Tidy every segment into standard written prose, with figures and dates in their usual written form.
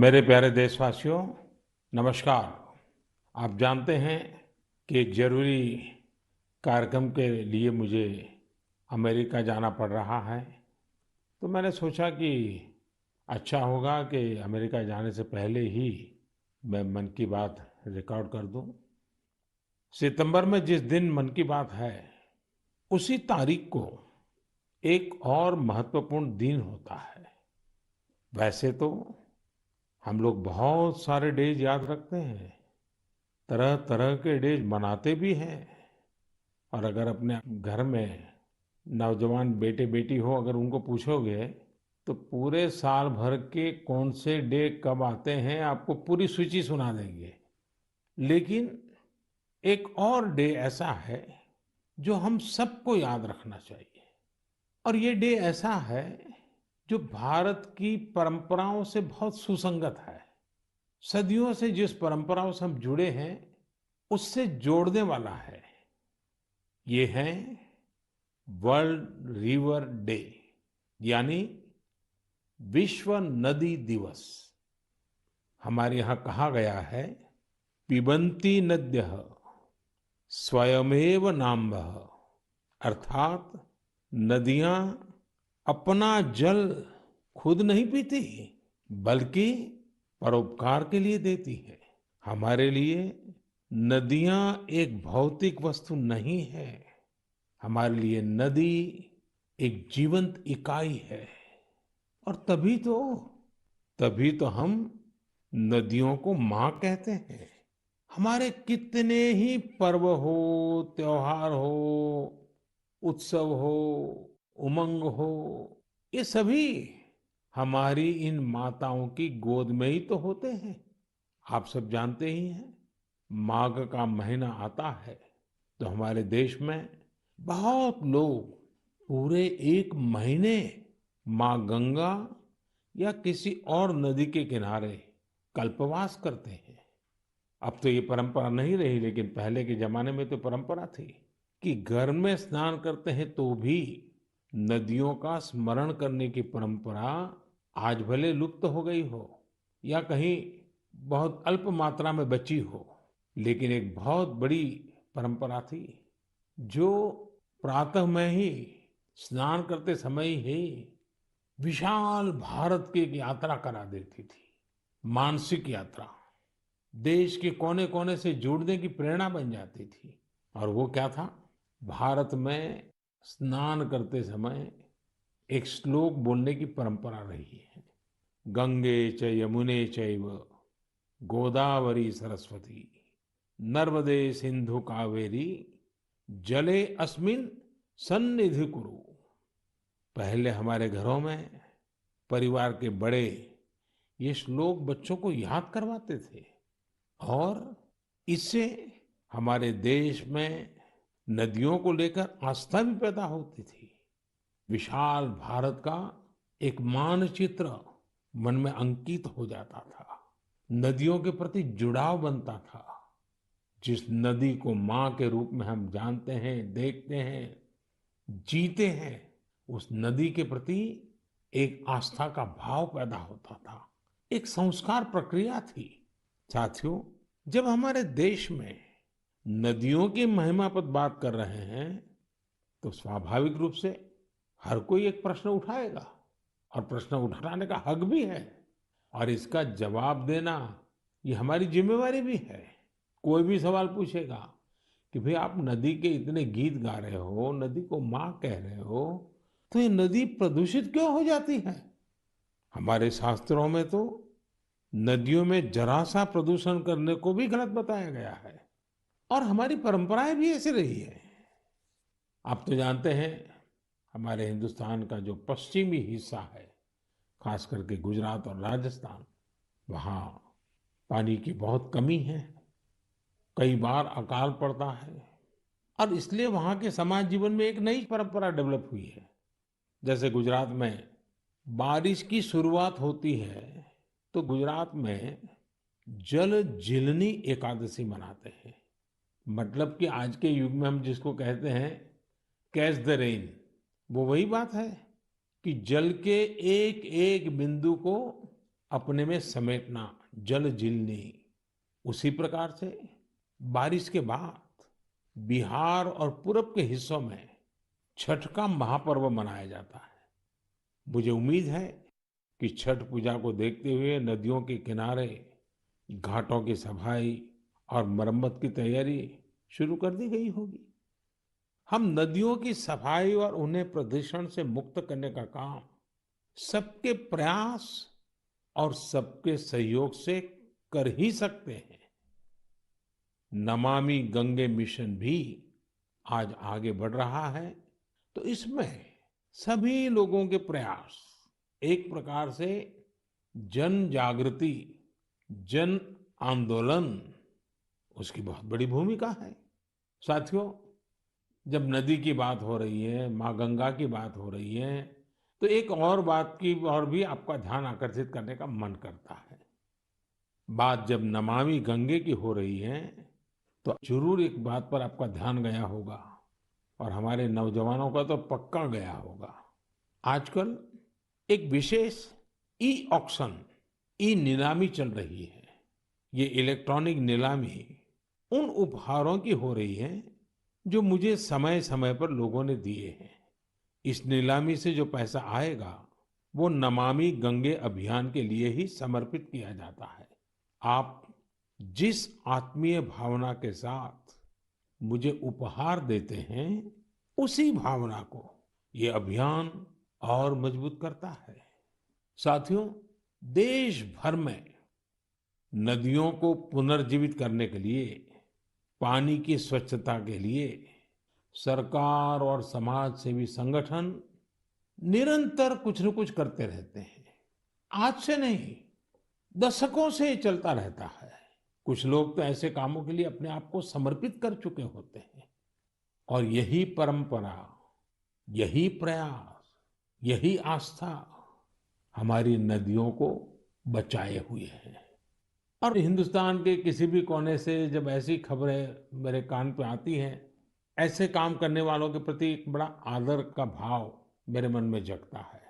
मेरे प्यारे देशवासियों, नमस्कार। आप जानते हैं कि एक जरूरी कार्यक्रम के लिए मुझे अमेरिका जाना पड़ रहा है। तो मैंने सोचा कि अच्छा होगा कि अमेरिका जाने से पहले ही मैं मन की बात रिकॉर्ड कर दूं। सितंबर में जिस दिन मन की बात है, उसी तारीख को एक और महत्वपूर्ण दिन होता है। वैसे तो हम लोग बहुत सारे डेज याद रखते हैं, तरह तरह के डेज मनाते भी हैं। और अगर अपने घर में नौजवान बेटे बेटी हो, अगर उनको पूछोगे तो पूरे साल भर के कौन से डे कब आते हैं आपको पूरी सूची सुना देंगे। लेकिन एक और डे ऐसा है जो हम सबको याद रखना चाहिए। और ये डे ऐसा है जो भारत की परंपराओं से बहुत सुसंगत है। सदियों से जिस परंपराओं से हम जुड़े हैं, उससे जोड़ने वाला है। ये है वर्ल्ड रिवर डे, यानी विश्व नदी दिवस। हमारे यहाँ कहा गया है, पिबन्ति नद्यः स्वयमेव नाम्भः। अर्थात नदियां अपना जल खुद नहीं पीती, बल्कि परोपकार के लिए देती है। हमारे लिए नदियां एक भौतिक वस्तु नहीं है, हमारे लिए नदी एक जीवंत इकाई है। और तभी तो हम नदियों को माँ कहते हैं। हमारे कितने ही पर्व हो, त्योहार हो, उत्सव हो, उमंग हो, ये सभी हमारी इन माताओं की गोद में ही तो होते हैं। आप सब जानते ही हैं, माघ का महीना आता है तो हमारे देश में बहुत लोग पूरे एक महीने माँ गंगा या किसी और नदी के किनारे कल्पवास करते हैं। अब तो ये परंपरा नहीं रही, लेकिन पहले के जमाने में तो परंपरा थी कि घर में स्नान करते हैं तो भी नदियों का स्मरण करने की परंपरा आज भले लुप्त हो गई हो या कहीं बहुत अल्प मात्रा में बची हो, लेकिन एक बहुत बड़ी परंपरा थी जो प्रातः में ही स्नान करते समय ही विशाल भारत की एक यात्रा करा देती थी। मानसिक यात्रा, देश के कोने कोने से जुड़ने की प्रेरणा बन जाती थी। और वो क्या था, भारत में स्नान करते समय एक श्लोक बोलने की परंपरा रही है। गंगे च यमुने चैव गोदावरी सरस्वती नर्मदे सिंधु कावेरी जले अस्मिन सन्निधि कुरु। पहले हमारे घरों में परिवार के बड़े ये श्लोक बच्चों को याद करवाते थे। और इससे हमारे देश में नदियों को लेकर आस्था भी पैदा होती थी। विशाल भारत का एक मानचित्र मन में अंकित हो जाता था। नदियों के प्रति जुड़ाव बनता था। जिस नदी को माँ के रूप में हम जानते हैं, देखते हैं, जीते हैं, उस नदी के प्रति एक आस्था का भाव पैदा होता था। एक संस्कार प्रक्रिया थी। साथियों, जब हमारे देश में नदियों की महिमा पर बात कर रहे हैं तो स्वाभाविक रूप से हर कोई एक प्रश्न उठाएगा, और प्रश्न उठाने का हक भी है, और इसका जवाब देना ये हमारी जिम्मेवारी भी है। कोई भी सवाल पूछेगा कि भाई आप नदी के इतने गीत गा रहे हो, नदी को माँ कह रहे हो, तो ये नदी प्रदूषित क्यों हो जाती है? हमारे शास्त्रों में तो नदियों में जरा सा प्रदूषण करने को भी गलत बताया गया है। और हमारी परंपराएं भी ऐसी रही है। आप तो जानते हैं, हमारे हिंदुस्तान का जो पश्चिमी हिस्सा है, खास करके गुजरात और राजस्थान, वहाँ पानी की बहुत कमी है। कई बार अकाल पड़ता है, और इसलिए वहाँ के समाज जीवन में एक नई परंपरा डेवलप हुई है। जैसे गुजरात में बारिश की शुरुआत होती है तो गुजरात में जल जीलनी एकादशी मनाते हैं। मतलब कि आज के युग में हम जिसको कहते हैं कैच द रेन, वो वही बात है कि जल के एक एक बिंदु को अपने में समेटना, जल जीलनी। उसी प्रकार से बारिश के बाद बिहार और पूरब के हिस्सों में छठ का महापर्व मनाया जाता है। मुझे उम्मीद है कि छठ पूजा को देखते हुए नदियों के किनारे घाटों की सफाई और मरम्मत की तैयारी शुरू कर दी गई होगी। हम नदियों की सफाई और उन्हें प्रदूषण से मुक्त करने का काम सबके प्रयास और सबके सहयोग से कर ही सकते हैं। नमामि गंगे मिशन भी आज आगे बढ़ रहा है, तो इसमें सभी लोगों के प्रयास एक प्रकार से जन जागृति, जन आंदोलन, उसकी बहुत बड़ी भूमिका है। साथियों, जब नदी की बात हो रही है, माँ गंगा की बात हो रही है, तो एक और बात की और भी आपका ध्यान आकर्षित करने का मन करता है। बात जब नमामि गंगे की हो रही है, तो जरूर एक बात पर आपका ध्यान गया होगा और हमारे नौजवानों का तो पक्का गया होगा। आजकल एक विशेष ई ऑक्शन, ई नीलामी चल रही है। ये इलेक्ट्रॉनिक नीलामी उन उपहारों की हो रही है जो मुझे समय समय पर लोगों ने दिए हैं। इस नीलामी से जो पैसा आएगा वो नमामि गंगे अभियान के लिए ही समर्पित किया जाता है। आप जिस आत्मीय भावना के साथ मुझे उपहार देते हैं, उसी भावना को ये अभियान और मजबूत करता है। साथियों, देश भर में नदियों को पुनर्जीवित करने के लिए, पानी की स्वच्छता के लिए सरकार और समाज सेवी संगठन निरंतर कुछ न कुछ करते रहते हैं। आज से नहीं, दशकों से ये चलता रहता है। कुछ लोग तो ऐसे कामों के लिए अपने आप को समर्पित कर चुके होते हैं और यही परंपरा, यही प्रयास, यही आस्था हमारी नदियों को बचाए हुए है। और हिंदुस्तान के किसी भी कोने से जब ऐसी खबरें मेरे कान पे आती हैं, ऐसे काम करने वालों के प्रति एक बड़ा आदर का भाव मेरे मन में जगता है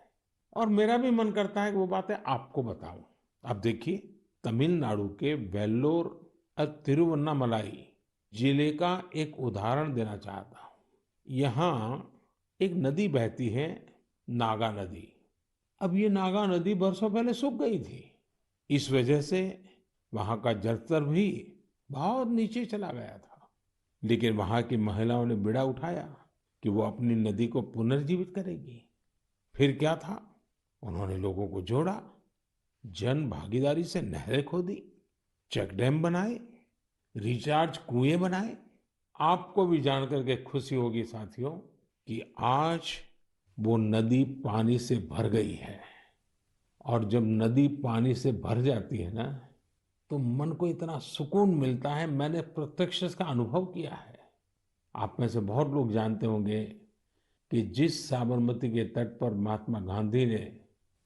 और मेरा भी मन करता है कि वो बातें आपको बताऊं। आप देखिए, तमिलनाडु के वेल्लोर और तिरुवन्नामलाई जिले का एक उदाहरण देना चाहता हूँ। यहाँ एक नदी बहती है, नागा नदी। अब ये नागा नदी बरसों पहले सूख गई थी। इस वजह से वहां का जलस्तर भी बहुत नीचे चला गया था। लेकिन वहां की महिलाओं ने बीड़ा उठाया कि वो अपनी नदी को पुनर्जीवित करेगी। फिर क्या था, उन्होंने लोगों को जोड़ा, जन भागीदारी से नहरें खोदी, चेक डैम बनाए, रिचार्ज कुएं बनाए। आपको भी जानकर के खुशी होगी साथियों कि आज वो नदी पानी से भर गई है। और जब नदी पानी से भर जाती है ना, तो मन को इतना सुकून मिलता है। मैंने प्रत्यक्ष इसका अनुभव किया है। आप में से बहुत लोग जानते होंगे कि जिस साबरमती के तट पर महात्मा गांधी ने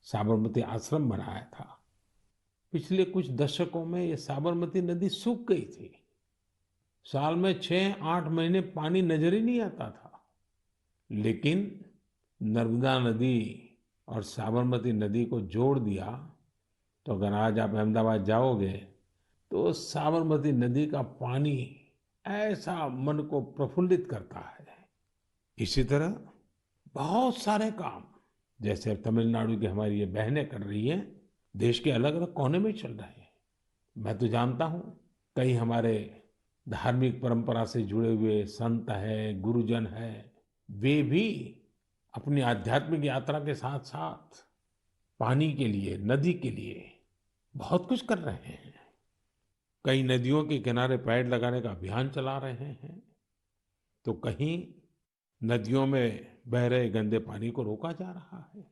साबरमती आश्रम बनाया था, पिछले कुछ दशकों में ये साबरमती नदी सूख गई थी। साल में 6-8 महीने पानी नजर ही नहीं आता था। लेकिन नर्मदा नदी और साबरमती नदी को जोड़ दिया, तो अगर आज आप अहमदाबाद जाओगे तो साबरमती नदी का पानी ऐसा मन को प्रफुल्लित करता है। इसी तरह बहुत सारे काम, जैसे तमिलनाडु की हमारी ये बहनें कर रही हैं, देश के अलग अलग कोने में चल रहे हैं। मैं तो जानता हूँ कई हमारे धार्मिक परंपरा से जुड़े हुए संत हैं, गुरुजन हैं, वे भी अपनी आध्यात्मिक यात्रा के साथ साथ पानी के लिए, नदी के लिए बहुत कुछ कर रहे हैं। कई नदियों के किनारे पेड़ लगाने का अभियान चला रहे हैं, तो कहीं नदियों में बह रहे गंदे पानी को रोका जा रहा है।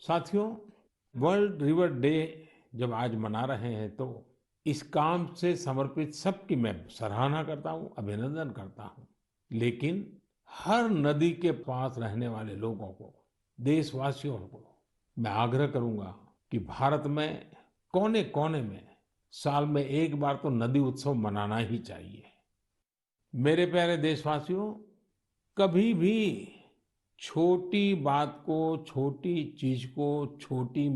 साथियों, वर्ल्ड रिवर डे जब आज मना रहे हैं, तो इस काम से समर्पित सबकी मैं सराहना करता हूँ, अभिनंदन करता हूँ। लेकिन हर नदी के पास रहने वाले लोगों को, देशवासियों को मैं आग्रह करूंगा कि भारत में कोने कोने में साल में एक बार तो नदी उत्सव मनाना ही चाहिए। मेरे प्यारे देशवासियों, कभी भी छोटी बात को, छोटी चीज को छोटी